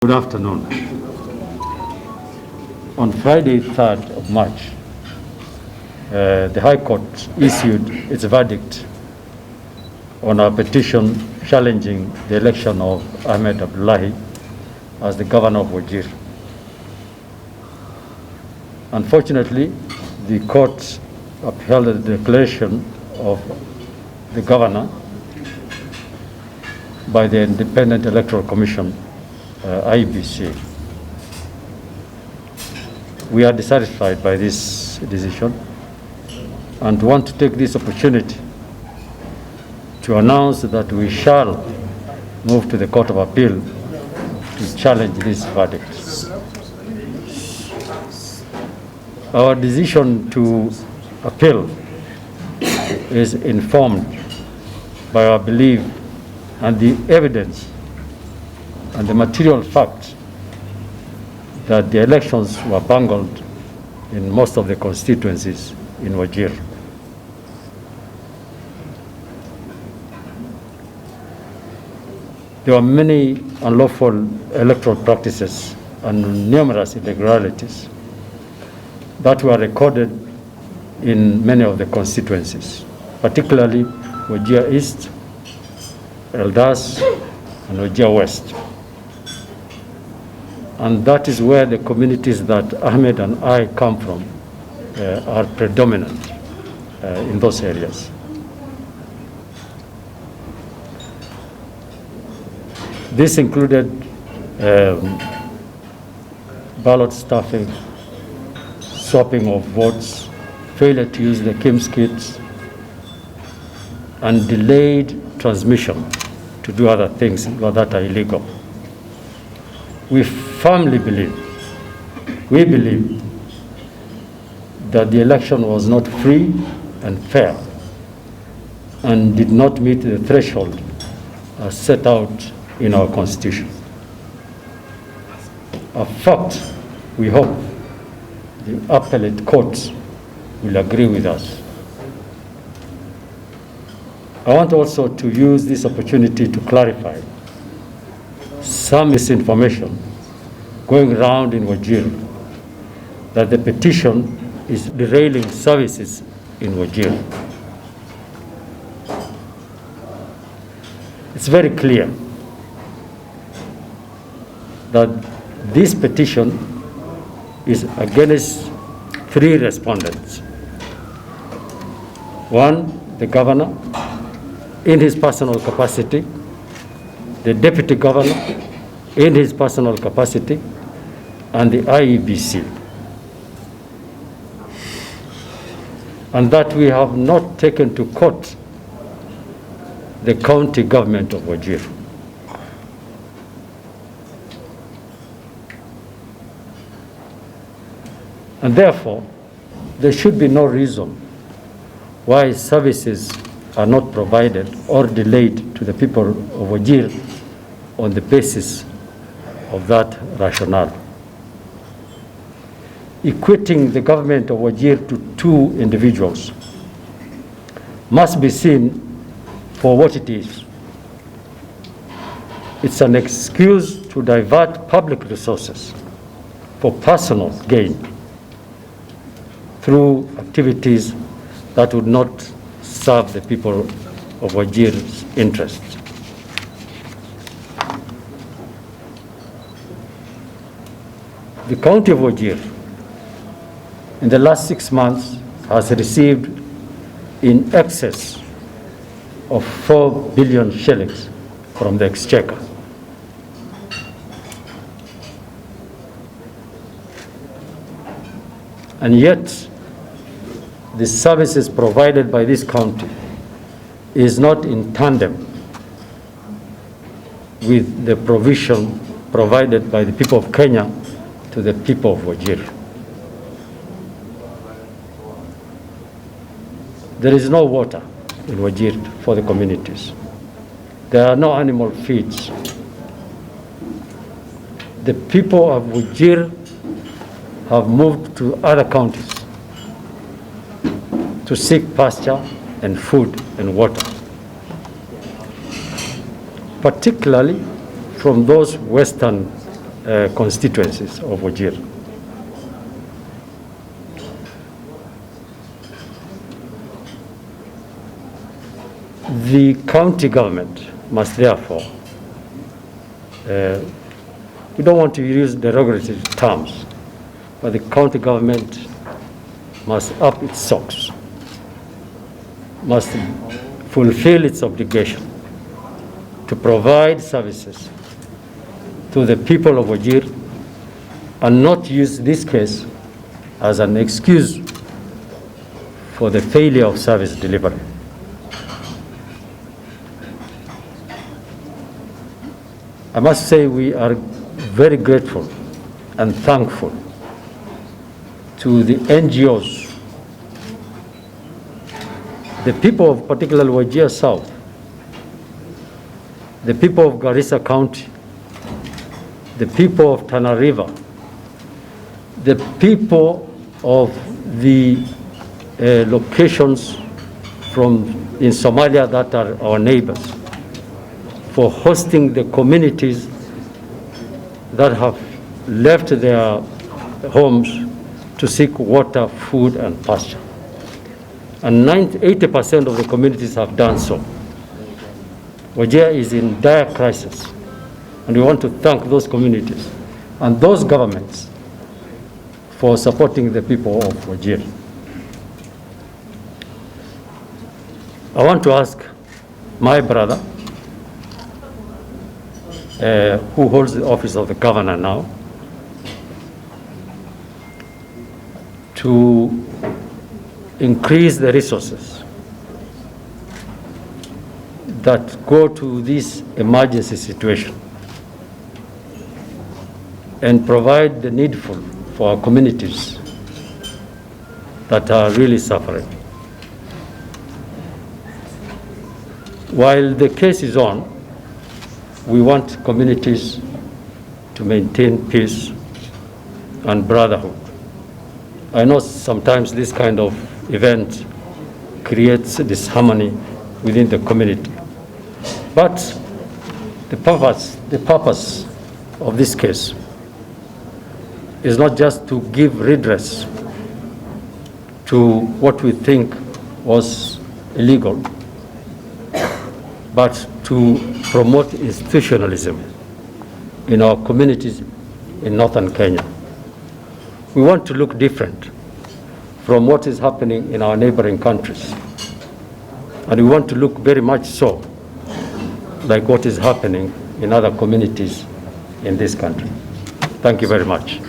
Good afternoon. On Friday, 3rd of March, the High Court issued its verdict on our petition challenging the election of Ahmed Abdullahi as the governor of Wajir. Unfortunately, the court upheld the declaration of the governor by the Independent Electoral Commission, IEBC. We are dissatisfied by this decision and want to take this opportunity to announce that we shall move to the Court of Appeal to challenge this verdict. Our decision to appeal is informed by our belief and the evidence and the material fact that the elections were bungled in most of the constituencies in Wajir. There were many unlawful electoral practices and numerous irregularities that were recorded in many of the constituencies, particularly Wajir East, Eldas, and Wajir West. And that is where the communities that Ahmed and I come from are predominant in those areas. This included ballot stuffing, swapping of votes, failure to use the KIMS kits, and delayed transmission to do other things that are illegal. We firmly believe that the election was not free and fair and did not meet the threshold as set out in our Constitution. A fact we hope the appellate courts will agree with us. I want also to use this opportunity to clarify some misinformation going around in Wajir that the petition is derailing services in Wajir. It's very clear that this petition is against three respondents. One, the governor in his personal capacity, the deputy governor in his personal capacity, and the IEBC. And that we have not taken to court the County Government of Wajir. And therefore, there should be no reason why services are not provided or delayed to the people of Wajir on the basis of that rationale. Equating the government of Wajir to two individuals must be seen for what it is. It's an excuse to divert public resources for personal gain through activities that would not serve the people of Wajir's interests. The County of Wajir in the last 6 months has received in excess of 4 billion shillings from the Exchequer. And yet, the services provided by this county is not in tandem with the provision provided by the people of Kenya to the people of Wajir. There is no water in Wajir for the communities. There are no animal feeds. The people of Wajir have moved to other counties to seek pasture and food and water, particularly from those western constituencies of Wajir. The county government must therefore, we don't want to use derogatory terms, but the county government must up its socks, must fulfill its obligation to provide services to the people of Wajir and not use this case as an excuse for the failure of service delivery. I must say we are very grateful and thankful to the NGOs, the people of particularly Wajir South, the people of Garissa County, the people of Tana River, the people of the locations in Somalia that are our neighbors, for hosting the communities that have left their homes to seek water, food, and pasture. And 80% of the communities have done so. Wajir is in dire crisis, and we want to thank those communities and those governments for supporting the people of Wajir. I want to ask my brother, who holds the office of the governor now, to increase the resources that go to this emergency situation and provide the needful for our communities that are really suffering. While the case is on, we want communities to maintain peace and brotherhood. I know sometimes this kind of event creates disharmony within the community. But the purpose of this case is not just to give redress to what we think was illegal, but to promote institutionalism in our communities in northern Kenya. We want to look different from what is happening in our neighboring countries. And we want to look very much so like what is happening in other communities in this country. Thank you very much.